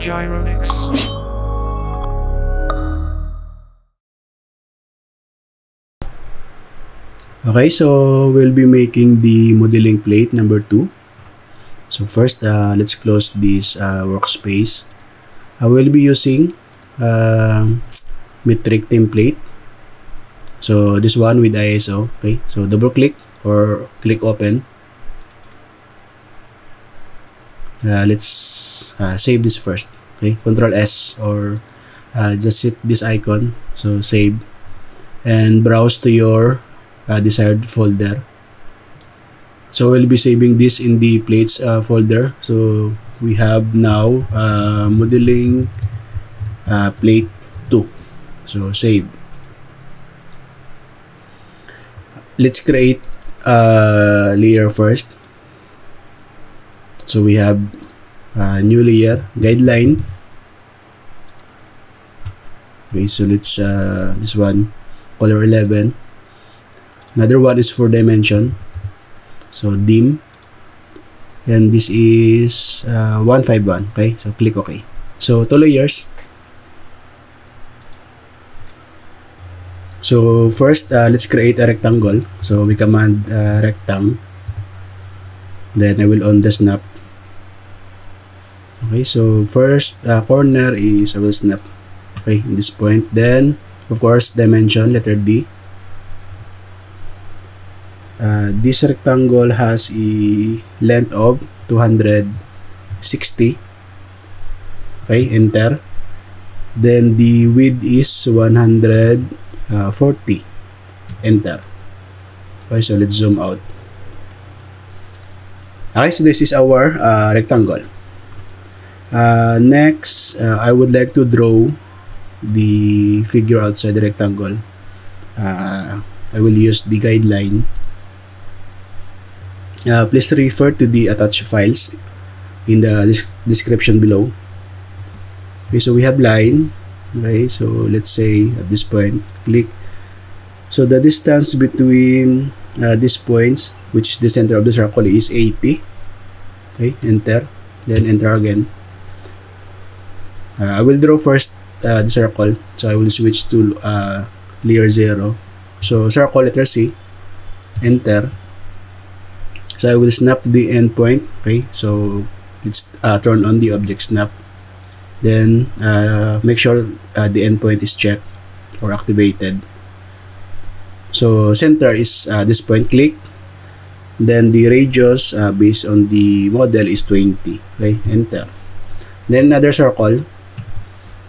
Gyronix. Okay, so we'll be making the modeling plate number 2. So first, let's close this workspace. I will be using metric template. So this one with ISO. Okay, so double click or click open. Let's save this first. Okay, Control S or just hit this icon. So save and browse to your desired folder. So we'll be saving this in the plates folder. So we have now modeling plate 2. So save. Let's create a layer first. So we have a new layer, guideline. Okay, so let's this one, color 11. Another one is for dimension. So dim. And this is 151. Okay, so click OK. So to layers. So first, let's create a rectangle. So we command rectangle. Then I will on the snap. Okay, so first corner is I will snap. Okay, in this point. Then of course dimension, letter D. This rectangle has a length of 260. Okay, enter. Then the width is 140. Enter. Okay, so let's zoom out. Okay, so this is our rectangle. Next, I would like to draw the figure outside the rectangle. I will use the guideline. Please refer to the attached files in the description below. Okay, so we have line. Okay, so let's say at this point, click. So the distance between these points, which is the center of the circle, is 80. Okay, enter. Then enter again. I will draw first the circle. So I will switch to layer 0. So circle, letter C. Enter. So I will snap to the end point. Okay, so let's turn on the object snap. Then make sure the endpoint is checked or activated. So center is this point, click. Then the radius based on the model is 20. Okay, enter. Then another circle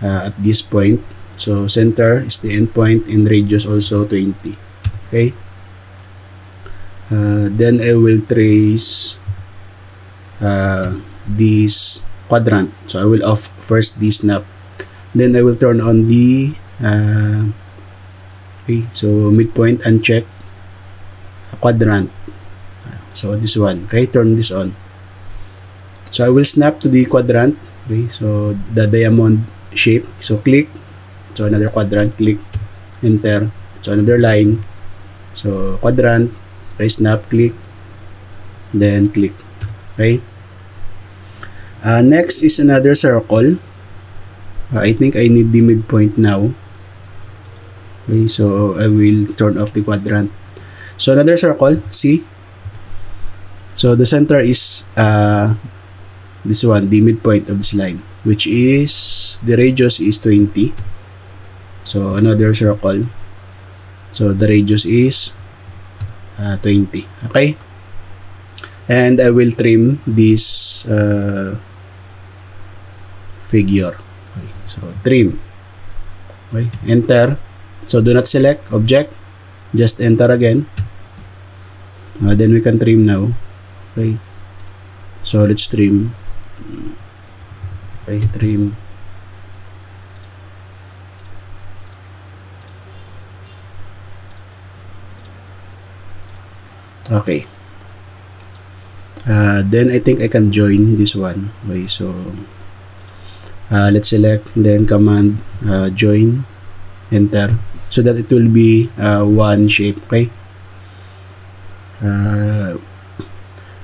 at this point. So center is the endpoint and radius also 20. Okay. Then I will trace this quadrant. So I will off first the snap. Then I will turn on the okay, so midpoint uncheck quadrant. So this one, okay, turn this on. So I will snap to the quadrant. Okay, so the diamond shape. So click. So another quadrant, click, enter. So another line. So quadrant. Okay, snap, click, then click. Okay. Next is another circle. I think I need the midpoint now. Okay, so I will turn off the quadrant. So another circle, C. So the center is this one, the midpoint of this line, which is the radius is 20. So another circle. So the radius is 20. Okay, and I will trim this figure. Okay, so trim. Okay, enter. So do not select object, just enter again. Then we can trim now. Okay, so let's trim. Okay, trim. Okay. Then I think I can join this one. Okay, so let's select, then command join, enter, so that it will be one shape. Okay.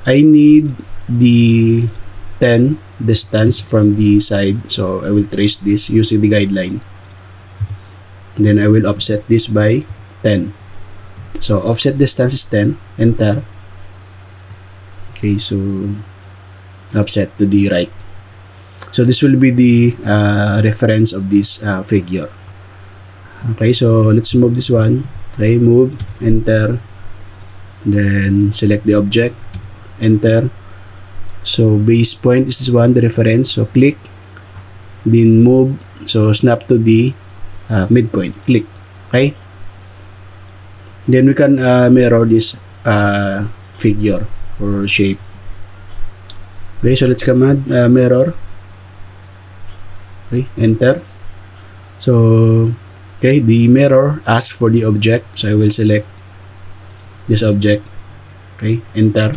I need the 10 distance from the side. So I will trace this using the guideline. Then I will offset this by 10. So offset distance is 10. Enter. Okay, so offset to the right. So this will be the reference of this figure. Okay, so let's move this one. Okay, move, enter, then select the object, enter. So base point is this one, the reference. So click, then move, so snap to the midpoint, click. Okay, then we can mirror this figure or shape. Okay, so let's command mirror. Okay, enter. So okay, the mirror asks for the object, so I will select this object. Okay, enter.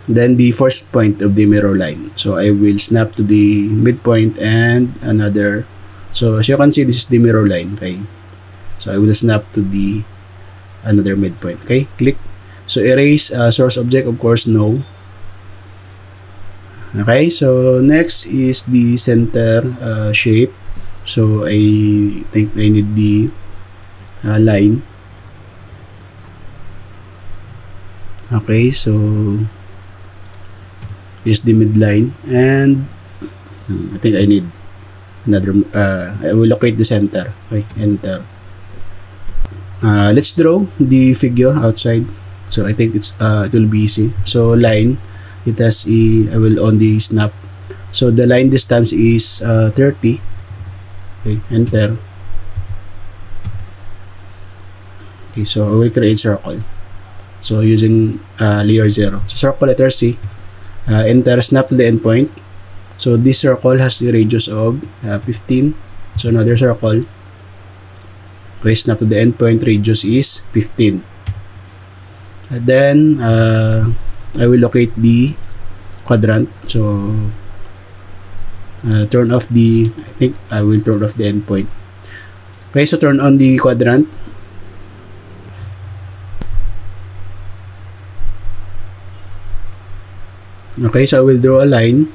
Then the first point of the mirror line, so I will snap to the midpoint and another. So as you can see, this is the mirror line. Okay, so I will snap to the another midpoint. Okay, click. So erase source object, of course, no. Okay, so next is the center shape. So I think I need the line. Okay, so is the midline, and I think I need another. I will locate the center. Okay, enter. Let's draw the figure outside. So I think it will be easy. So line, it has I will on the snap. So the line distance is 30. Okay, enter. Okay, so I will create circle. So using layer 0. So circle letter C. Enter, snap to the endpoint. So this circle has the radius of 15. So another circle. Okay, snap to the endpoint, radius is 15. And then I will locate the quadrant. So turn off the, I think I will turn off the endpoint. Okay, so turn on the quadrant. Okay, so I will draw a line.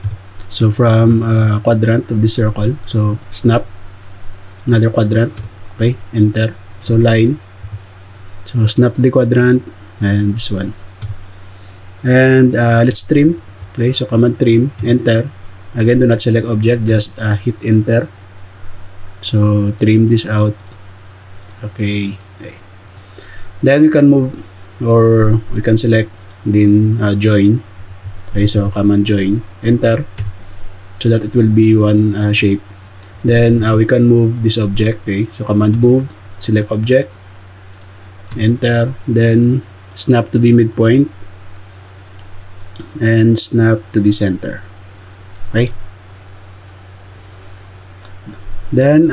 So from quadrant of the circle, so snap, another quadrant. Okay, enter. So line, so snap the quadrant, and this one. And let's trim. Okay, so command trim, enter. Again, do not select object, just hit enter. So trim this out. Okay. Then we can move, or we can select, then join. Okay, so command join, enter, so that it will be one shape. Then we can move this object. Okay, so command move, select object, enter, then snap to the midpoint and snap to the center. Okay, then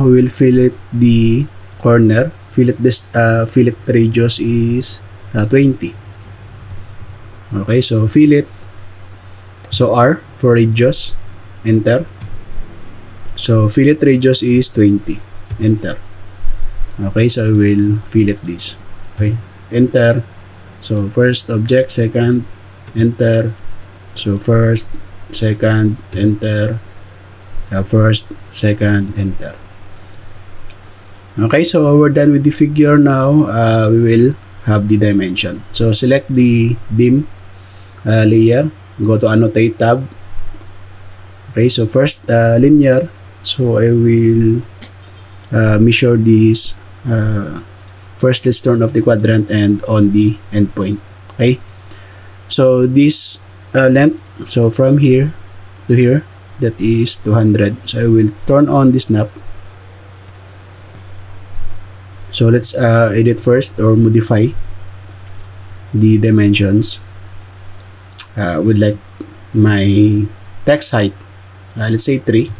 we will fillet the corner. Fillet radius is 20. Okay, so fillet, so R for radius, enter. So fillet radius is 20, enter. Okay, so I will fillet this. Okay, enter. So first object, second, enter. So first, second, enter. First, second, enter. Okay, so we're done with the figure. Now we will have the dimension. So select the dim layer, go to annotate tab. Okay, so first linear. So I will measure this. First, let's turn off the quadrant and on the endpoint. Okay, so this length, so from here to here, that is 200. So I will turn on the snap. So let's edit first, or modify the dimensions. Would like my text height, let's say 3.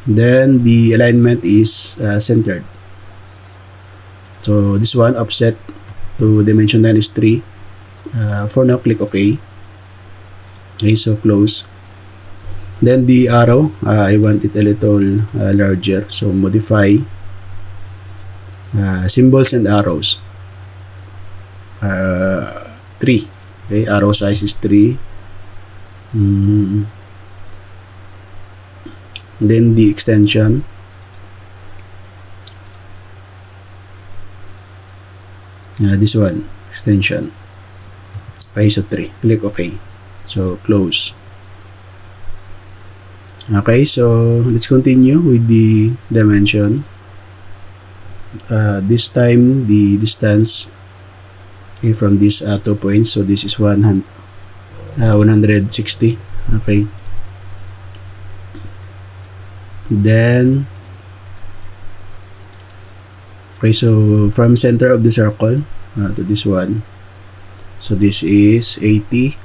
Then the alignment is centered. So this one, offset to dimension 9 is 3. For now, click OK. Okay, so close. Then the arrow, I want it a little larger. So modify symbols and arrows. 3. Okay, arrow size is 3. Then the extension. This one, extension. Okay, so 3. Click OK. So close. Okay, so let's continue with the dimension. This time the distance, okay, from these 2 points. So this is 160. Okay. Then okay, so from center of the circle to this one, so this is 80.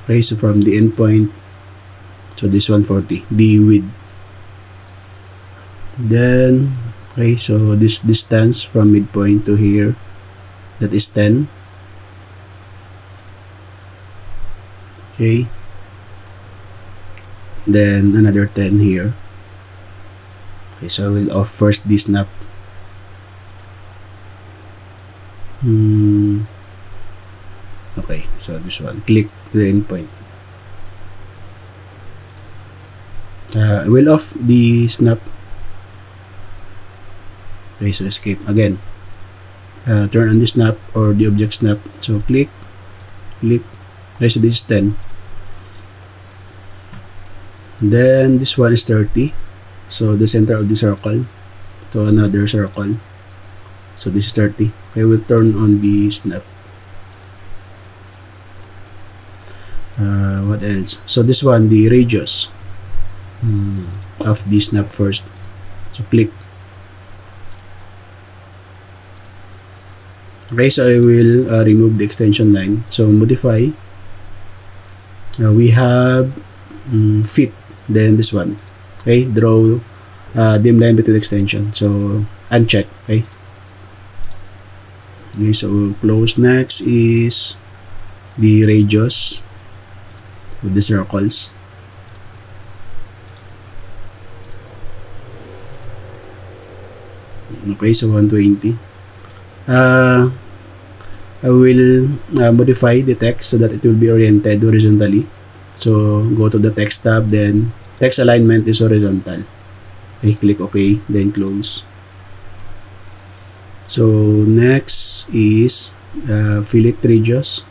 Okay, so from the end point, so this 140, the width. Then okay, so this distance from midpoint to here, that is 10. Okay, then another 10 here. Okay, so I will off first the snap. Okay, so this one, click to the endpoint. I will off the snap. Okay, so escape again. Turn on the snap or the object snap. So click. Okay, so this is 10. Then this one is 30. So the center of the circle to another circle. So this is 30. Okay, we'll turn on the snap. What else? So this one, the radius of the snap first. So click. Okay, so I will remove the extension line. So modify. We have fit. Then this one. Okay, draw dim line between extension. So uncheck. Okay. Okay, so close. Next is the radius of the circles. Okay, so 120. I will modify the text so that it will be oriented horizontally. So go to the text tab, then text alignment is horizontal. Okay, click OK, then close. So next is fillet radius.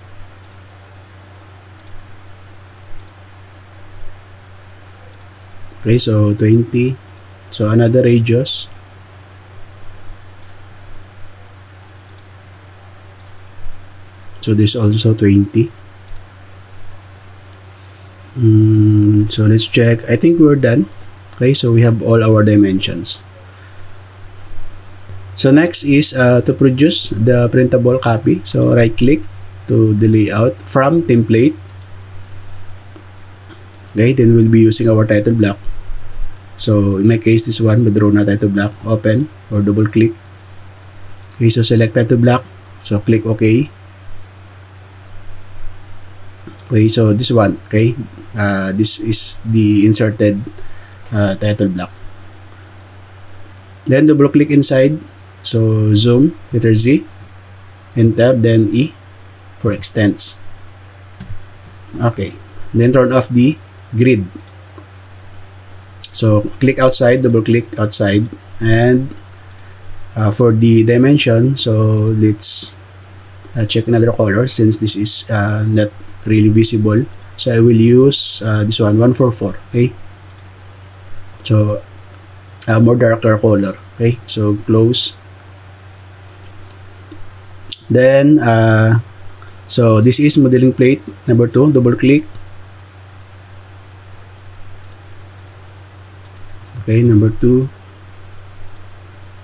Okay, so 20. So another radius. So this also 20. So let's check. I think we're done. Okay, so we have all our dimensions. So next is to produce the printable copy. So right click to the layout from template. Okay, then we'll be using our title block. So in my case, this one, Madrona title block. Open or double click. Okay, so select title block. So click OK. Okay, so this one, okay, this is the inserted title block. Then double click inside. So zoom, letter Z, and tab, then E for extents. Okay, then turn off the grid. So click outside, double click outside, and for the dimension, so let's check another color since this is not really visible. So I will use this one, 144. Okay, so more darker color. Okay, so close. Then so this is modeling plate number 2. Double click. Okay, number 2.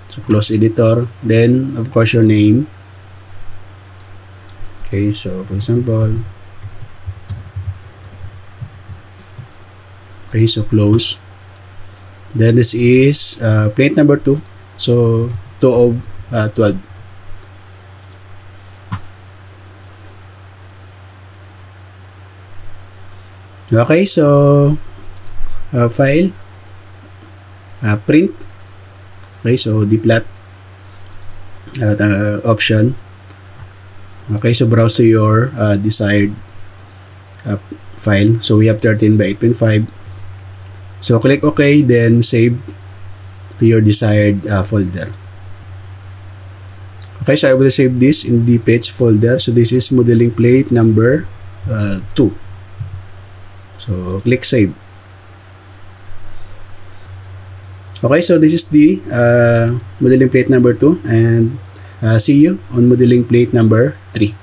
So close editor. Then of course your name. Okay, so for example, okay, so close. Then this is plate number 2. So 2 of 12. Okay, so file, print. Okay, so the plot option. Okay, so browse to your desired file. So we have 13 by 8.5. So click OK, then save to your desired folder. Okay, so I will save this in the page folder. So this is modeling plate number 2. So click save. Okay, so this is the modeling plate number 2, and see you on modeling plate number 3.